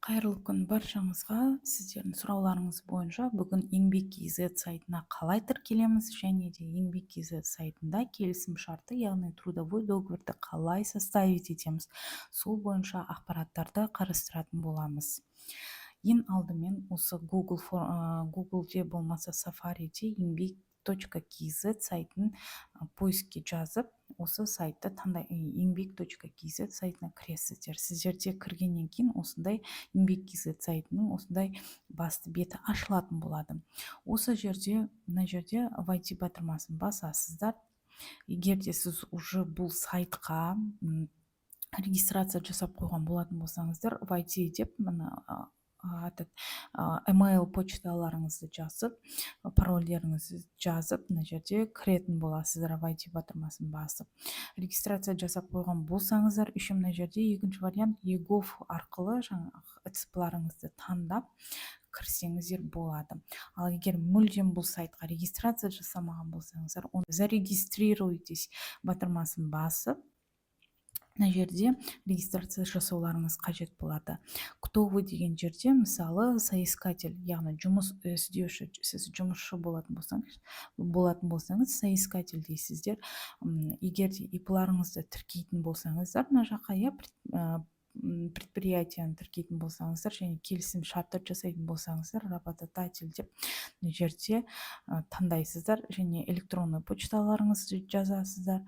Қайырлы күн баршаңызға. Сіздердің сұрауларыңыз бойынша бүгін еңбек.kz сайтына қалай тіркелеміз және де еңбек.kz сайтында келісім шарты, яғни трудовой договорды қалай составить етеміз, сол бойынша ақпараттарды қарастыратын боламыз. Ең алдымен осы Google'де болмаса Safari'де еңбек.kz сайтын поискке жазып, осы сайтты еңбек.kz сайтына кіресіздер. Сіздерде кіргеннен кейін осындай еңбек.kz сайтының осындай басты беті ашылатын болады. Осы жерде, мына жерде войти батырмасын басасыздар. Егер де сіз уже бұл сайтқа регистрация жасап қойған болатын болсаңыздар, войти деп email почталарыңызды жазып, парольдеріңізді жазып, мына жерде кіретін боласыздар. войти батырмасын басып регистрация жасап қойған болсаңыздар, еще мына жерде екінші вариант егов арқылы жаңағы ЭЦП-ларыңызды таңдап кірсеңіздер болады. Ал егер мүлдем бұл сайтқа регистрация жасамаған болсаңыздар, оны зарегистрируйтесь батырмасын басып, мына жерде регистрация жасауларыңыз қажет болады. Кто вы деген жерде, мысалы, соискатель, яғни жұмыс іздеуші, сіз жұмысшы болатын болсаңыз, соискатель дейсіздер. Егер де ИП-ларыңызды тіркейтін болсаңыздар, мына жаққа предприятияны тіркейтін болсаңыздар және келісім шарттар жасайтын болсаңыздар, работодатель деп мына жерде таңдайсыздар және электронный почталарыңызды жазасыздар.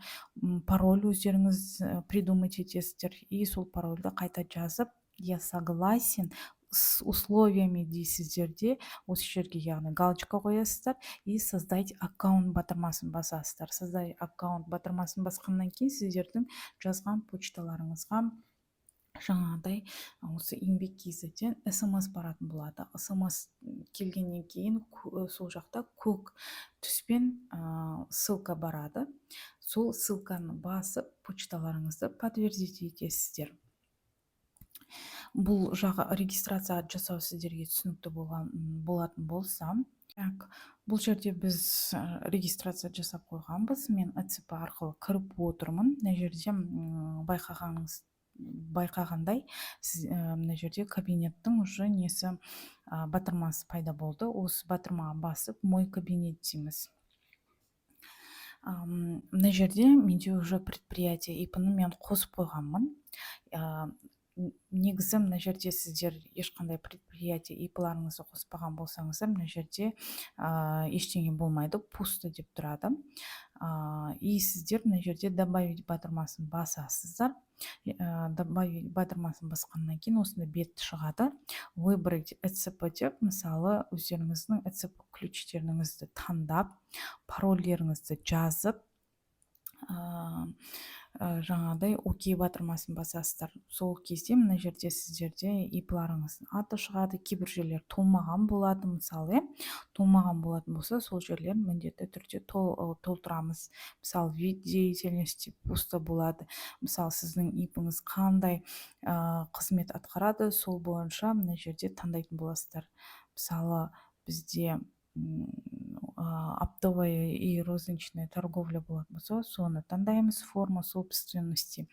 Пароль өздеріңіз придумать етесіздер и сол парольді қайта жазып, я согласен с условиями дейсіздерде, осы жерге яғни галочка қоясыздар и создать аккаунт батырмасын басасыздар. Создать аккаунт батырмасын басқаннан кейін сіздердің жазған почталарыңызға жаңағыдай осы еңбек.kz-ден смс баратын болады. смс келгеннен кейін сол жақта көк түспен ссылка барады. Сол ссылканы басып почталарыңызды подтвердить етесіздер. Бұл жағы регистрация жасау сіздерге түсінікті болатын болса, бұл жерде біз регистрация жасап қойғанбыз. Мен ЭЦП арқылы кіріп отырмын. Мына жерде байқағандай, мына жерде кабинеттің уже несі батырмасы пайда болды. Осы батырмаға басып, мой кабинет дейміз. Мына жерде менде уже предприятие ИП-ны мен қосып қойғанмын. Негізі мына жерде сіздер ешқандай предприятие ИП-ларыңызды қоспаған болсаңыздар, мына жерде ештеңе болмайды, пусто деп тұрады. И сіздер мына жерде добавить батырмасын басасыздар. Добавить батырмасын басқаннан кейін осында бет шығады. Выбрать ЭЦП деп, мысалы, өздеріңіздің ЭЦП ключтеріңізді таңдап, парольдеріңізді жазып, жаңағыдай окей батырмасын басасыздар. Сол кезде мына жерде сіздерде ИП-ларыңыздың аты шығады. Кейбір жерлер толмаған болады, мысалы, толмаған болатын болса, сол жерлер міндетті түрде толтырамыз. Мысалы, вид деятельности пусто болады. Мысалы, сіздің ИП-іңіз қандай қызмет атқарады, сол бойынша мына жерде таңдайтын боласыздар. Мысалы, бізде оптовая и розничная торговля болатын болса, соны таңдаймыз. Форма собственности.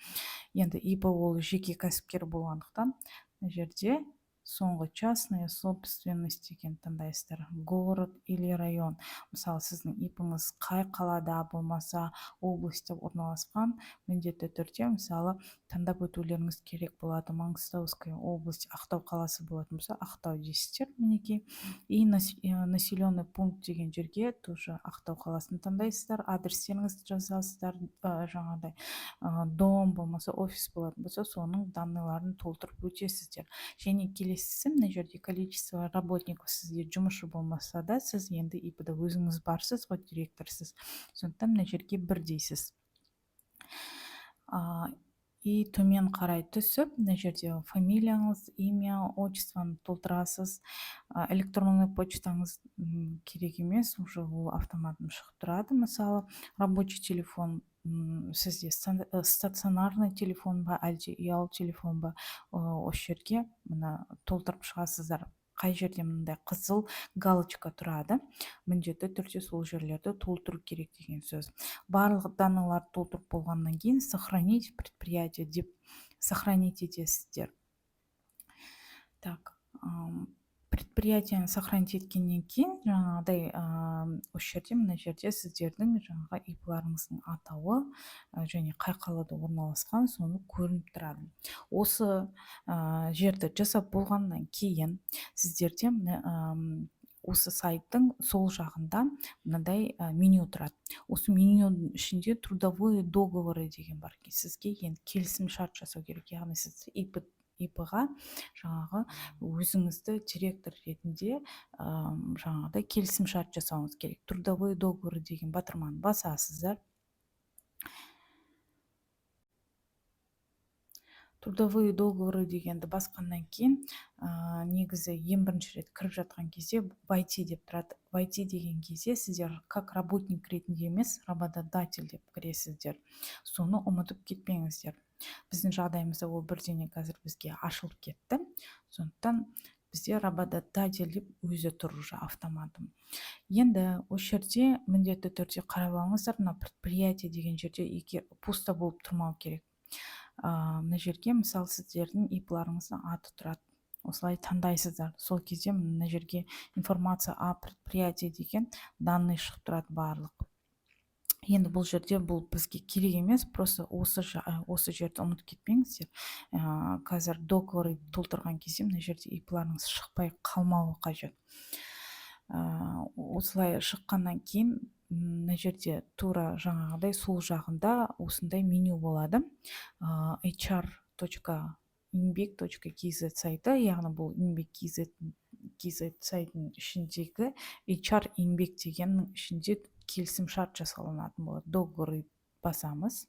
Енді ИП ол жеке кәсіпкер болғандықтан, мына жерде соңғы частная собственность деген таңдайсыздар. Город или район. Мысалы, сіздің ИП-іңіз қай қалада болмаса областьта орналасқан, міндетті түрде, мысалы, таңдап өтулеріңіз керек болады. Маңғыстауская область, Ақтау қаласы болатын болса, Ақтау дейсіздер, мінекей. И населенный пункт деген жерге тоже Ақтау қаласын таңдайсыздар. Адрестеріңізді жазасыздар, жаңағыдай дом болмаса офис болатын болса, соның данныйларын толтырып өтесіздер. Және келесісі, мына жерде количество работников, сізде жұмысшы болмаса да, сіз енді ИП-да өзіңіз барсыз ғой, директорсыз. Сондықтан мына жерге бір дейсіз. И төмен қарай түсіп, мына жерде фамилияңыз, имя, отчествоны толтырасыз. Электронный почтаңыз керек емес, уже ол автоматом шығып тұрады. Мысалы, рабочий телефон сізде стационарный телефон ба, әлде ұялы телефон ба, осы жерге мына толтырып шығасыздар. Қай жерде мындай қызыл галочка тұрады, міндетті түрде сол жерлерді толтыру керек деген сөз. Барлық данныйларды толтырып болғаннан кейін сохранить предприятие деп сохранить етесіздер. Так, предприятияны сохранить еткеннен кейін жаңағыдай осы жерде мына жерде сіздердің жаңағы ипларыңыздың атауы және қай қалада орналасқан соны көрініп тұрады. Осы жерді жасап болғаннан кейін сіздерде осы сайттың сол жағында мынандай меню тұрады. Осы менюның ішінде трудовой договоры деген бар. Сізге енді келісім шарт жасау керек. Яғни сіз ИП-ға жаңағы өзіңізді директор ретінде жаңағыдай келісім шарт жасауыңыз керек. Трудовой договоры деген батырманы басасыздар. Трудовые договоры дегенді басқаннан кейін негізі ең бірінші рет кіріп жатқан кезде войти деп тұрады. Войти деген кезде сіздер как работник ретінде емес, работодатель деп кіресіздер. Соны ұмытып кетпеңіздер. Біздің жағдайымызда ол бірден қазір бізге ашылып кетті. Сондықтан бізде работодатель деп өзі тұр уже автоматом. Енді осы жерде міндетті түрде қарап алыңыздар, мына предприятие деген жерде егер пусто болып тұрмау керек. Мына жерге мысалы сіздердің ипларыңыздың аты тұрады. Осылай таңдайсыздар. Сол кезде мына жерге информация о предприятии деген данный шығып тұрады барлық. Енді бұл жерде бұл бізге керек емес, просто осы жерді ұмытып кетпеңіздер. Қазір договор толтырған кезде мына жерде ипларыңыз шықпай қалмауы қажет. Осылай шыққаннан кейін мына жерде тура жаңағыдай сол жағында осындай меню болады. hr.еңбек.kz сайты, яғни бұл еңбек.kz сайтының ішіндегі HR еңбек дегеннің ішінде келісім шарт жасалынатын болады. Договоры басамыз.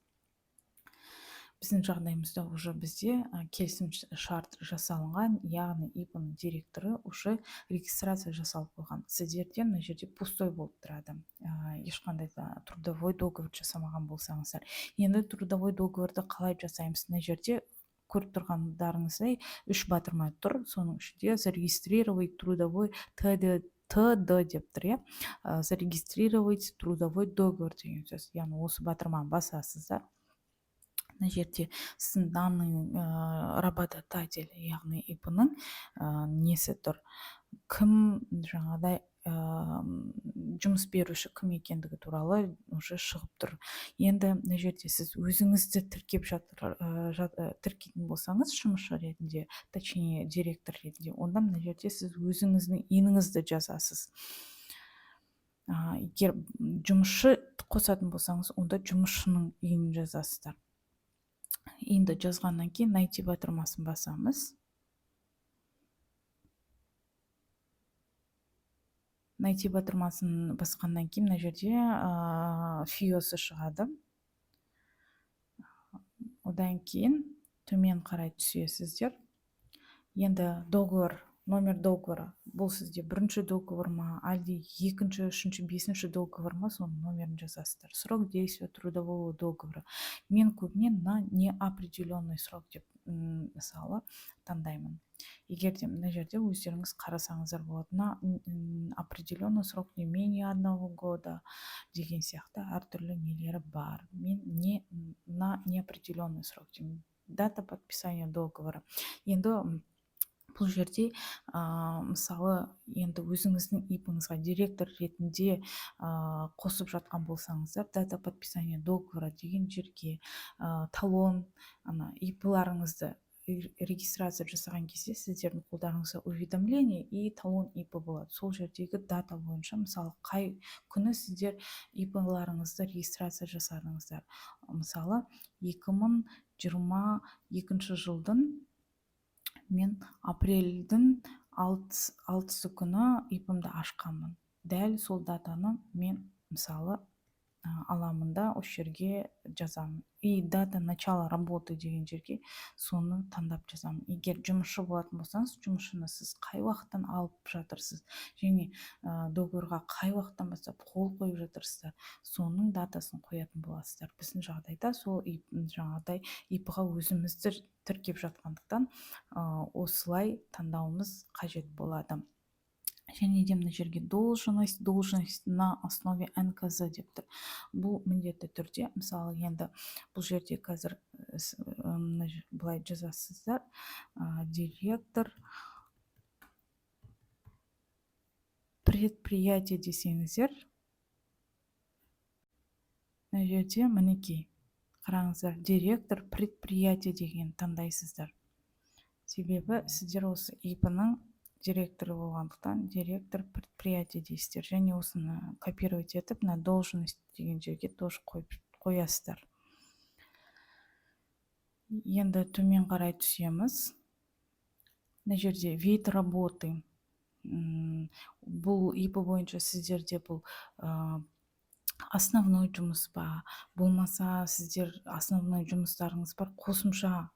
Біздің жағдайымызда уже бізде келісім шарт жасалынған, яғни ИП-ның директоры уже регистрация жасалып қойған. Сіздерде мына жерде пустой болып тұрады. Ешқандай да трудовой договор жасамаған болсаңыздар. Енді трудовой договорды қалай жасаймыз? Мына жерде көріп тұрғандарыңыздай 3 батырма тұр. Соның ішінде зарегистрировать трудовой ТД деп тұр. Зарегистрировать трудовой договор деген сөз. Яғни осы батырманы басасыздар. Мына жерде сіздің данный работодатель, яғни ИП-ның несі тұр. Кім жаңағыдай жұмыс беруші кім екендігі туралы уже шығып тұр. Енді мына жерде сіз өзіңізді тіркейтін болсаңыз жұмысшы ретінде, точнее директор ретінде, онда мына жерде сіз өзіңіздің иіңізді жазасыз. Егер жұмысшы қосатын болсаңыз, онда жұмысшының иін жазасыздар. Енді жазғаннан кейін найти батырмасын басамыз. Найти батырмасын басқаннан кейін мына жерде фиосы шығады. Одан кейін төмен қарай түсесіздер. Енді договор, номер договора, бұл сізде бірінші договор ма, әлде екінші, үшінші, бесінші договор ма, соның номерін жазасыздар. Срок действия трудового договора. Мен көбіне на неопределенный срок деп мысалы таңдаймын. Егер де мына жерде өздеріңіз қарасаңыздар болады, на определенный срок не менее 1 года деген сияқты әртүрлі нелері бар. Мен на неопределенный срок деймін. Дата подписания договора. Енді бұл жерде мысалы енді өзіңіздің ИП-ыңызға директор ретінде қосып жатқан болсаңыздар, дата подписания договора деген жерге талон, ИП-ларыңызды регистрация жасаған кезде сіздердің қолдарыңызға уведомление и талон ИП болады. Сол жердегі дата бойынша, мысалы қай күні сіздер ИП-ларыңызды регистрация жасадыңыздар. Мысалы 2022 жылдың мен апрельдің 6-сы күні ИП-ымды ашқанмын. Дәл сол датаны мен мысалы аламында осы жерге жазамын. И дата начала работы деген жерге соны таңдап жазамын. Егер жұмысшы болатын болсаңыз, жұмысшыны сіз қай уақыттан алып жатырсыз және договорға қай уақыттан бастап қол қойып жатырсыздар, соның датасын қоятын боласыздар. Біздің жағдайда сол жаңағыдай ИП-ға өзімізді тіркеп жатқандықтан осылай таңдауымыз қажет болады. Және де мына жерге должность на основе НКЗ деп тұр. Бұл міндетті түрде, мысалы енді бұл жерде қазір былай жазасыздар, директор предприятие десеңіздер, мына жерде мінекей қараңыздар, директор предприятие деген таңдайсыздар. Себебі сіздер осы ИП-ның директоры болғандықтан директор предприятие дейсіздер. Және осыны копировать етіп, мына должность деген жерге тоже қоясыздар. Енді төмен қарай түсеміз. Мына жерде вид работы. Бұл ИП бойынша сіздерде бұл основной жұмыс ба, болмаса сіздер основной жұмыстарыңыз бар, қосымша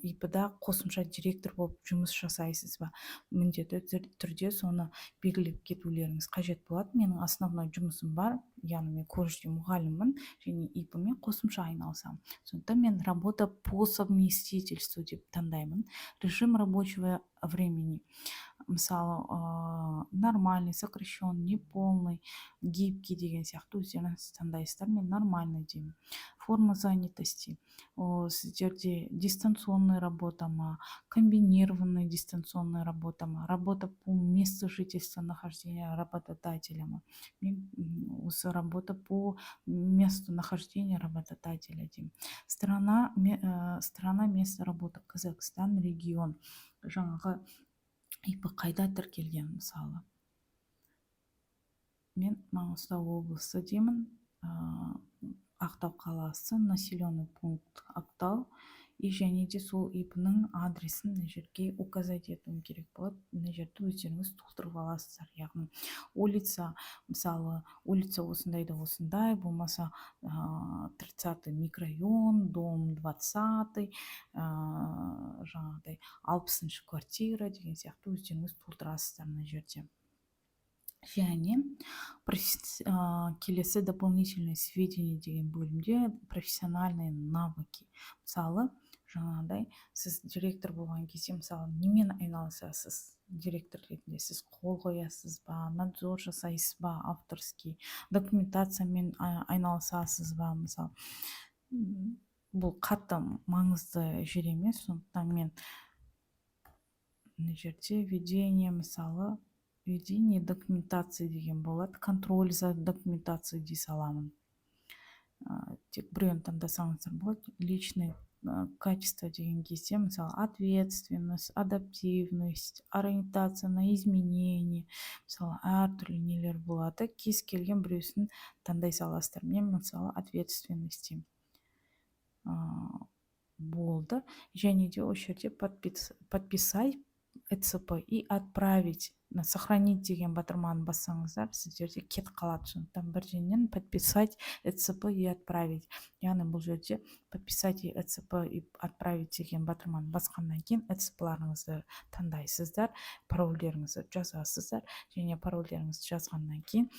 ИП-да қосымша директор болып жұмыс жасайсыз ба, міндетті түрде соны белгілеп кетулеріңіз қажет болады. Менің основной жұмысым бар, яғни мен колледжде мұғаліммін және ИП-мен қосымша айналысамын. Сондықтан мен работа по совместительству деп таңдаймын. Режим рабочего времени, мысалы нормальный, сокращенный, неполный, гибкий деген сияқты өздеріңіз таңдайсыздар. Мен нормальный деймін. Форма занятости, сіздерде дистанционная работа ма, комбинированная дистанционная работа ма, работа по месту жительства нахождения работодателя ма. Мен осы работа по месту нахождения работодателя деймін. Страна, место работы Казахстан, регион. Жаңағы ИП қайда тіркелген, мысалы мен Маңғыстау облысы деймін, Ақтау қаласы, населенный пункт Ақтау, и және де сол ИП-ның адресін мына жерге указать етуім керек болады. Мына жерді өздеріңіз толтырып аласыздар. Яғни улица, мысалы улица осындай да осындай, болмаса 30-й микрорайон, дом 20-й, жаңағыдай 60-шы квартира деген сияқты өздеріңіз толтырасыздар мына жерде. Және келесі дополнительные сведения деген бөлімде профессиональные навыки. Мысалы, жаңағыдай сіз директор болған кезде, мысалы, немен айналысасыз? Директор ретінде сіз қол қоясыз ба, надзор жасайсыз ба, авторский документациямен айналысасыз ба, мысалы. Бұл қатты маңызды жер емес, сондықтан мен мына жерде ведение, мысалы, ведение документации деген болады, контроль за документацией дей саламын. Тек біреуін таңдасаңыздар болады. Личное качество деген кезде, мысалы, ответственность, адаптивность, ориентация на изменение, мысалы, әртүрлі нелер болады. Кез келген біреусін таңдай саласыздар. Мен, мысалы, ответственность болды. Және де осы жерде подписать ЭЦП и отправить, сохранить деген батырманы бассаңыздар, сіздерде кетіп қалады. Сондықтан бірденнен подписать ЭЦП и отправить. Яғни бұл жерде подписать ЭЦП и отправить деген батырманы басқаннан кейін ЭЦП-ларыңызды таңдайсыздар, парольдеріңізді жазасыздар, және парольдеріңізді жазғаннан кейін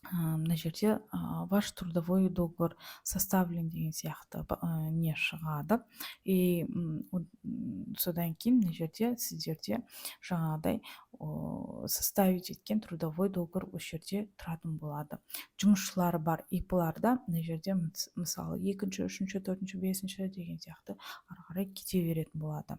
мына жерде ваш трудовой договор составлен деген сияқты не шығады. И содан кейін мына жерде сіздерде жаңағыдай составить еткен трудовой договор осы жерде тұратын болады. Жұмысшылары бар ИП-ларда мына жерде мысалы 2-ші, 3-ші, 4-ші, 5-ші деген сияқты ары қарай кете беретін болады.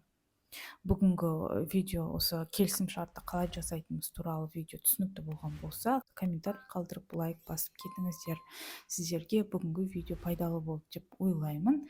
Бүгінгі видео осы келісім шартты қалай жасайтынымыз туралы видео түсінікті болған болса, комментарий қалдырып, лайк басып кетіңіздер. Сіздерге бүгінгі видео пайдалы болды деп ойлаймын.